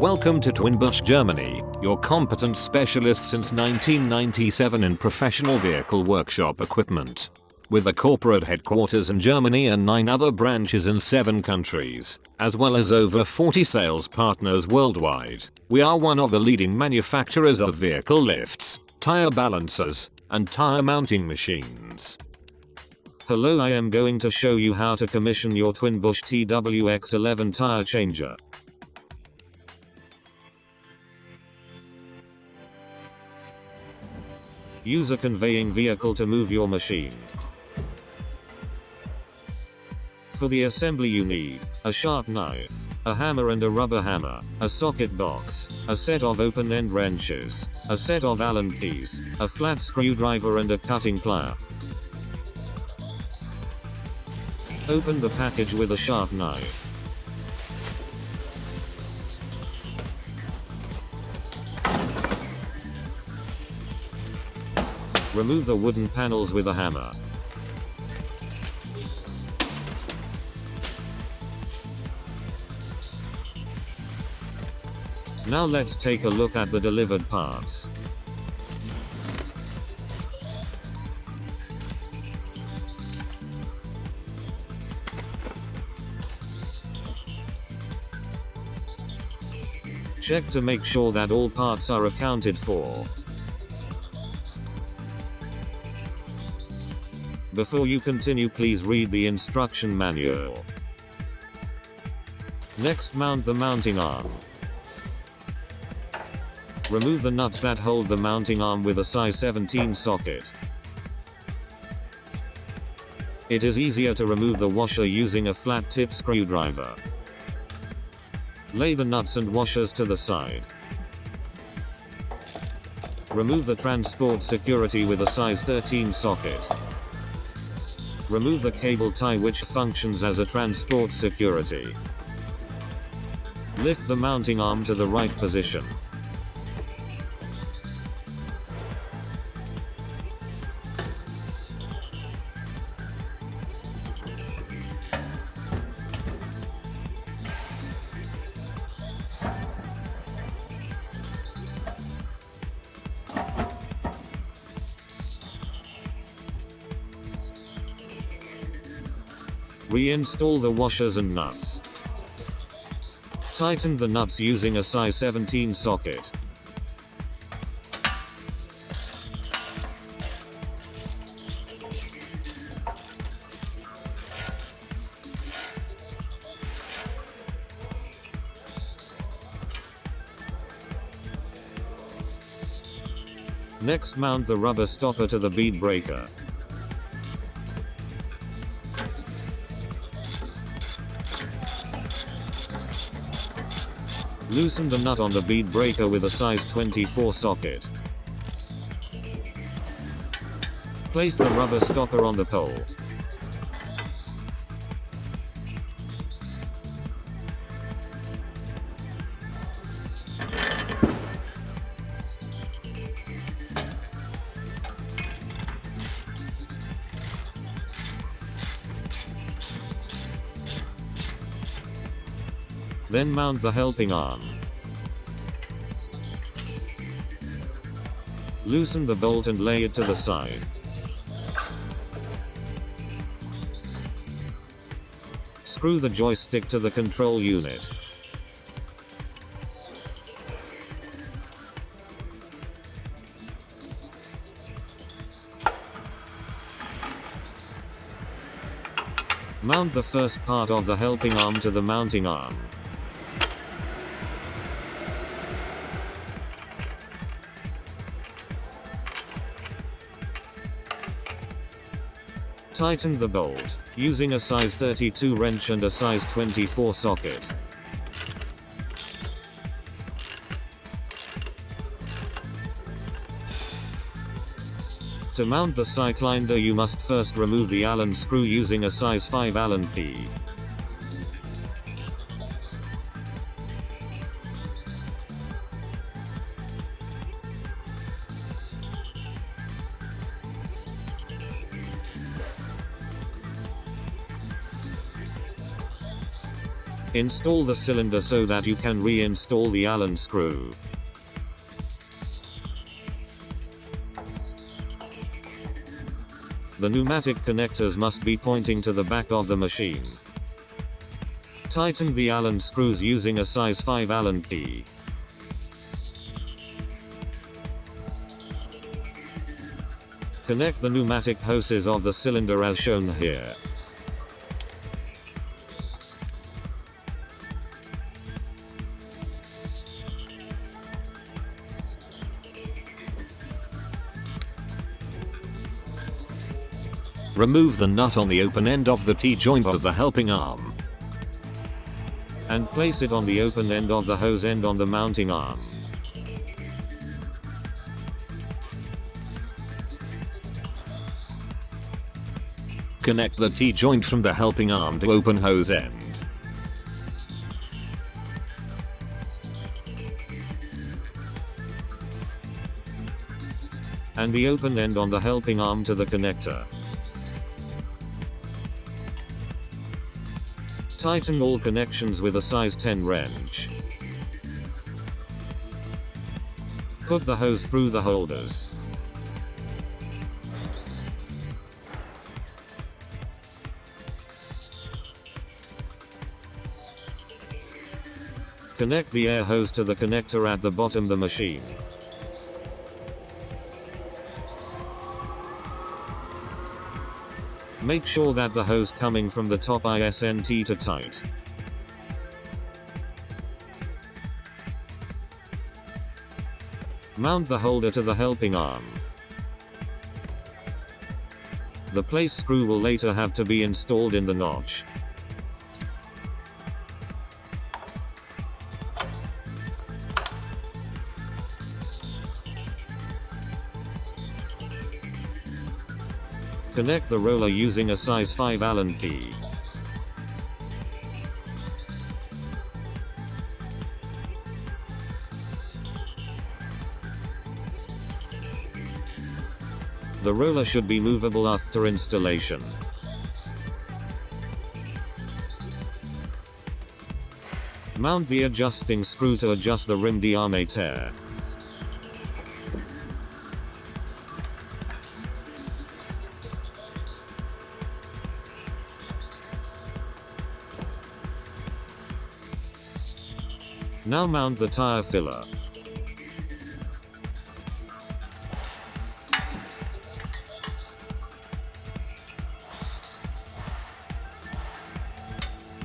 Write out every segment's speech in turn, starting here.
Welcome to TWIN BUSCH Germany, your competent specialist since 1997 in professional vehicle workshop equipment. With a corporate headquarters in Germany and 9 other branches in 7 countries, as well as over 40 sales partners worldwide, we are one of the leading manufacturers of vehicle lifts, tire balancers, and tire mounting machines. Hello, I am going to show you how to commission your TWIN BUSCH X-11 tire changer. Use a conveying vehicle to move your machine. For the assembly you need a sharp knife, a hammer and a rubber hammer, a socket box, a set of open-end wrenches, a set of Allen keys, a flat screwdriver and a cutting plier. Open the package with a sharp knife. Remove the wooden panels with a hammer. Now let's take a look at the delivered parts. Check to make sure that all parts are accounted for. Before you continue, please read the instruction manual. Next, mount the mounting arm. Remove the nuts that hold the mounting arm with a size 17 socket. It is easier to remove the washer using a flat tip screwdriver. Lay the nuts and washers to the side. Remove the transport security with a size 13 socket. Remove the cable tie which functions as a transport security. Lift the mounting arm to the right position. Reinstall the washers and nuts. Tighten the nuts using a size 17 socket. Next, mount the rubber stopper to the bead breaker. Loosen the nut on the bead breaker with a size 24 socket. Place the rubber stopper on the pole. Then mount the helping arm. Loosen the bolt and lay it to the side. Screw the joystick to the control unit. Mount the first part of the helping arm to the mounting arm. Tighten the bolt, using a size 32 wrench and a size 24 socket. To mount the cylinder you must first remove the Allen screw using a size 5 Allen key. Install the cylinder so that you can reinstall the Allen screw. The pneumatic connectors must be pointing to the back of the machine. Tighten the Allen screws using a size 5 Allen key. Connect the pneumatic hoses of the cylinder as shown here. Remove the nut on the open end of the T-joint of the helping arm, and place it on the open end of the hose end on the mounting arm. Connect the T-joint from the helping arm to open hose end. And the open end on the helping arm to the connector. Tighten all connections with a size 10 wrench. Put the hose through the holders. Connect the air hose to the connector at the bottom of the machine. Make sure that the hose coming from the top isn't too tight. Mount the holder to the helping arm. The place screw will later have to be installed in the notch. Connect the roller using a size 5 Allen key. The roller should be movable after installation. Mount the adjusting screw to adjust the rim diameter. Now mount the tire filler.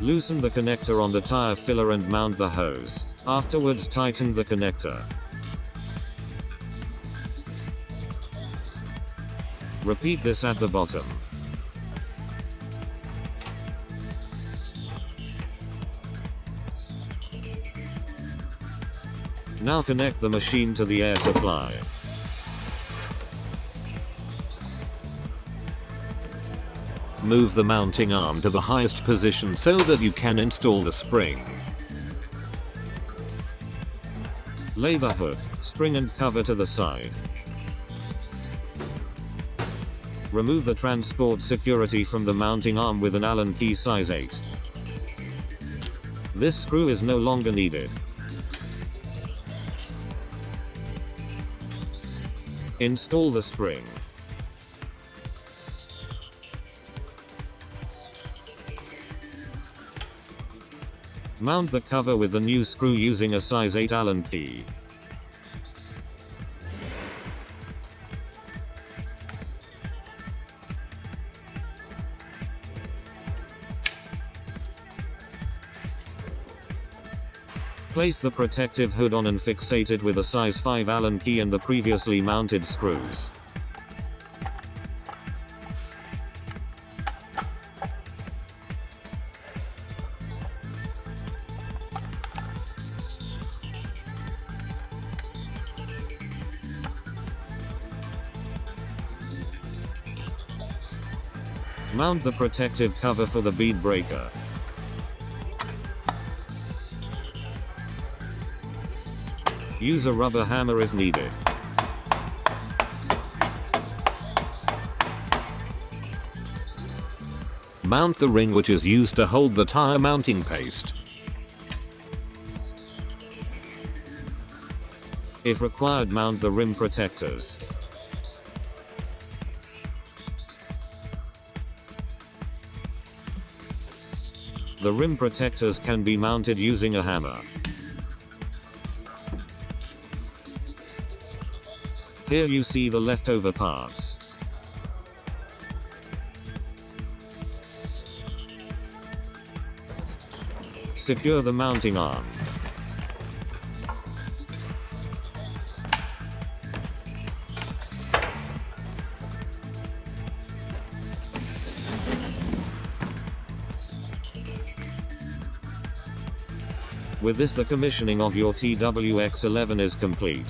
Loosen the connector on the tire filler and mount the hose. Afterwards, tighten the connector. Repeat this at the bottom. Now connect the machine to the air supply. Move the mounting arm to the highest position so that you can install the spring. Lay the hood, spring and cover to the side. Remove the transport security from the mounting arm with an Allen key size 8. This screw is no longer needed. Install the spring. Mount the cover with the new screw using a size 8 Allen key. Place the protective hood on and fixate it with a size 5 Allen key and the previously mounted screws. Mount the protective cover for the bead breaker. Use a rubber hammer if needed. Mount the ring which is used to hold the tire mounting paste. If required, mount the rim protectors. The rim protectors can be mounted using a hammer. Here you see the leftover parts. Secure the mounting arm. With this, the commissioning of your X-11 is complete.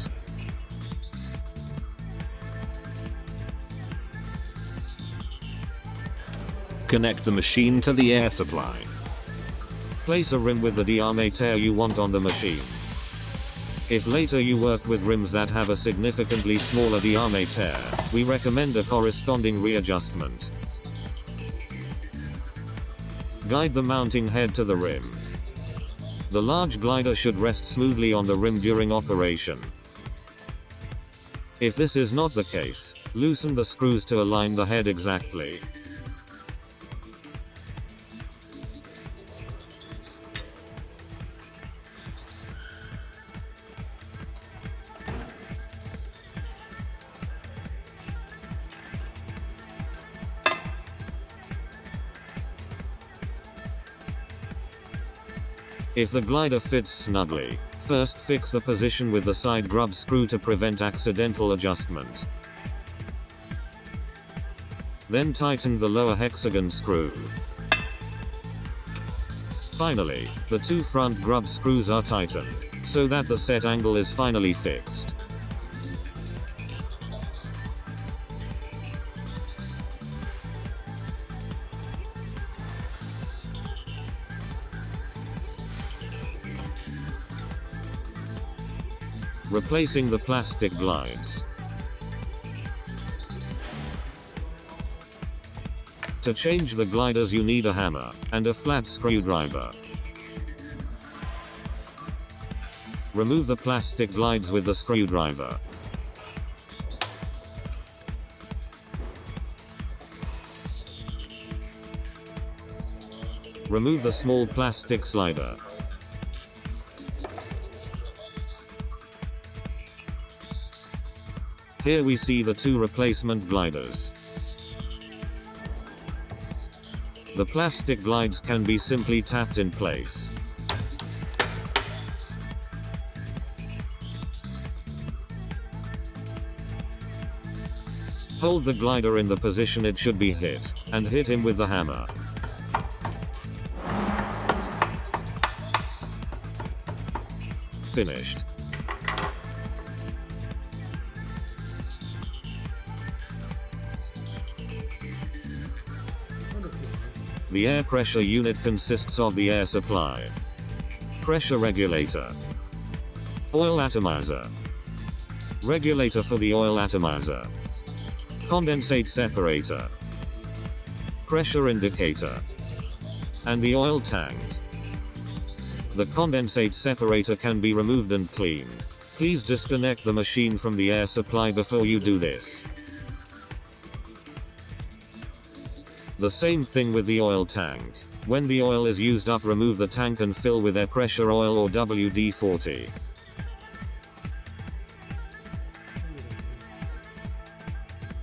Connect the machine to the air supply. Place a rim with the diameter you want on the machine. If later you work with rims that have a significantly smaller diameter, we recommend a corresponding readjustment. Guide the mounting head to the rim. The large glider should rest smoothly on the rim during operation. If this is not the case, loosen the screws to align the head exactly. If the glider fits snugly, first fix the position with the side grub screw to prevent accidental adjustment. Then tighten the lower hexagon screw. Finally, the two front grub screws are tightened, so that the set angle is finally fixed. Replacing the plastic glides. To change the gliders you need a hammer and a flat screwdriver. Remove the plastic glides with the screwdriver. Remove the small plastic slider. Here we see the two replacement gliders. The plastic glides can be simply tapped in place. Hold the glider in the position it should be hit, and hit him with the hammer. Finished. The air pressure unit consists of the air supply, pressure regulator, oil atomizer, regulator for the oil atomizer, condensate separator, pressure indicator, and the oil tank. The condensate separator can be removed and cleaned. Please disconnect the machine from the air supply before you do this. The same thing with the oil tank. When the oil is used up, remove the tank and fill with air pressure oil or WD-40.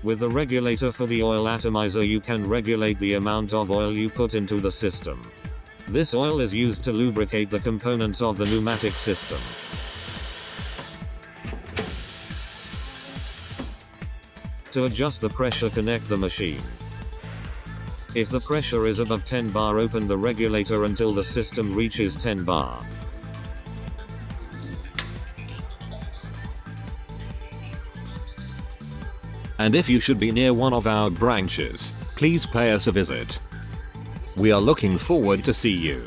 With the regulator for the oil atomizer, you can regulate the amount of oil you put into the system. This oil is used to lubricate the components of the pneumatic system. To adjust the pressure, connect the machine. If the pressure is above 10 bar, open the regulator until the system reaches 10 bar. And if you should be near one of our branches, please pay us a visit. We are looking forward to see you.